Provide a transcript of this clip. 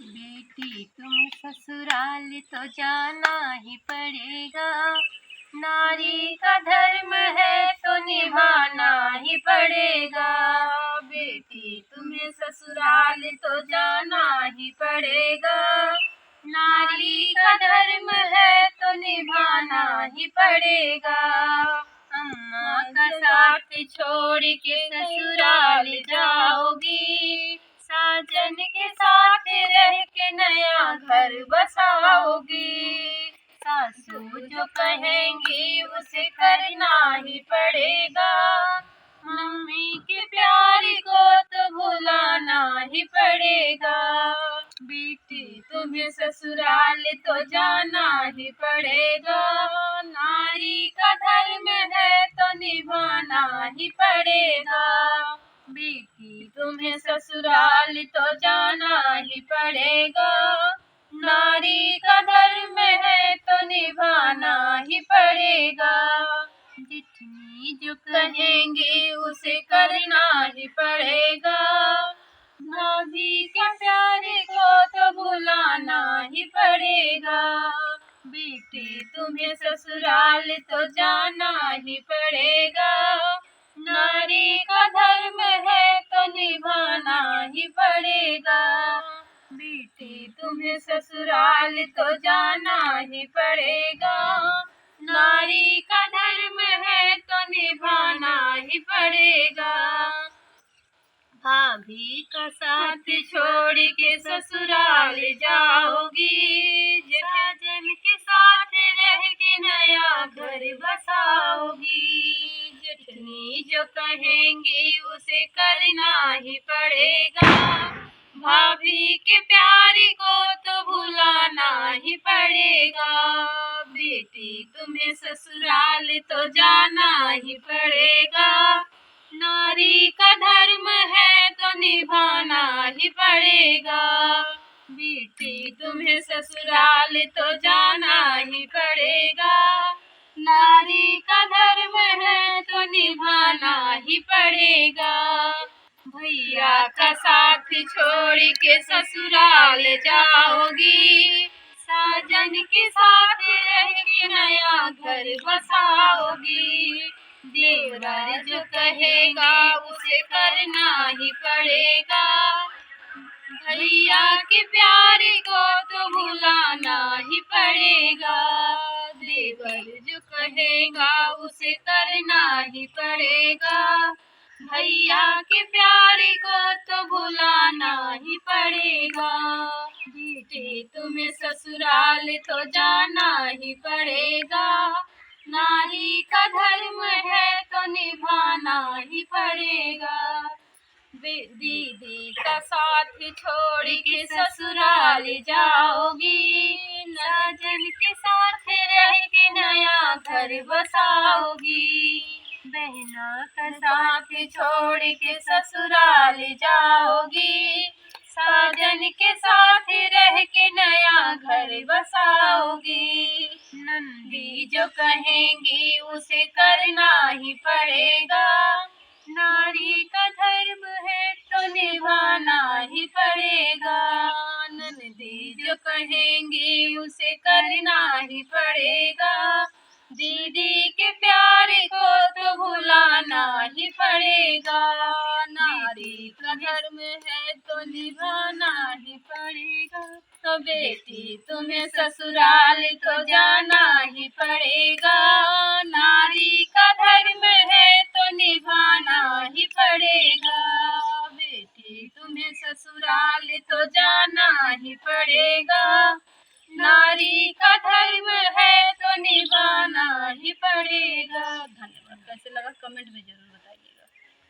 बेटी तुम्हें ससुराल तो जाना ही पड़ेगा। नारी का धर्म है तो निभाना ही पड़ेगा। बेटी तुम्हें ससुराल तो जाना ही पड़ेगा। नारी का धर्म है तो निभाना ही पड़ेगा। अम्मा का साथ छोड़ के ससुराल जाओगी, साजन के साथ रह के नया घर बसाओगी। सासू जो कहेंगी उसे करना ही पड़ेगा। मम्मी के प्यार को तो भुलाना ही पड़ेगा। बेटी तुम्हें ससुराल तो जाना ही पड़ेगा। नारी का धर्म है तो निभाना ही पड़ेगा। बेटी तुम्हें ससुराल तो जाना ही पड़ेगा। नारी का धर्म है तो निभाना ही पड़ेगा। जितनी जो कहेंगे उसे करना ही पड़ेगा। भाभी के प्यार को तो भुलाना ही पड़ेगा। बेटी तुम्हें ससुराल तो जाना ही पड़ेगा। नारी का धर्म है तो निभाना ही पड़ेगा। बेटी तुम्हें ससुराल तो जाना ही पड़ेगा। नारी का धर्म है तो निभाना ही पड़ेगा। भाभी का साथ छोड़ के ससुराल जाओगी, साजन के साथ रह के नया घर बसाओगी। जितनी जो कहेंगी उसे करना ही पड़ेगा। भाभी के प्यार को तो भुलाना ही पड़ेगा। बेटी तुम्हें ससुराल तो जाना ही पड़ेगा। नारी का धर्म है तो निभाना ही पड़ेगा। बेटी तुम्हें ससुराल तो जाना ही पड़ेगा। नारी का धर्म है तो निभाना ही पड़ेगा। भैया का साथ छोड़ के ससुराल जाओगी, साजन के साथ रह के नया घर बसाओगी। देवर जो कहेगा उसे करना ही पड़ेगा। भैया के प्यार को तो भुलाना ही पड़ेगा। देवर जो कहेगा उसे करना ही पड़ेगा। भैया के प्यार को तो भुलाना ही पड़ेगा। बेटी तुम्हें ससुराल तो जाना ही पड़ेगा। नारी का धर्म है तो निभाना ही पड़ेगा। दीदी का साथ छोड़ के ससुराल जाओगी, साजन के साथ रह के नया घर बसाओगी। बहनों का साथ छोड़ के ससुराल जाओगी, साजन के साथ रह के नया घर बसाओगी। नंदी जो कहेंगी उसे करना ही पड़ेगा। नारी का धर्म है तो निभाना ही पड़ेगा। नंदी जो कहेंगी उसे करना ही पड़ेगा। दीदी के प्यार को तो भुलाना ही पड़ेगा। नारी का धर्म है तो निभाना ही पड़ेगा। तो बेटी तुम्हें ससुराल तो जाना ही पड़ेगा। नारी का धर्म है तो निभाना ही पड़ेगा। बेटी तुम्हें ससुराल तो जाना ही पड़ेगा। नारी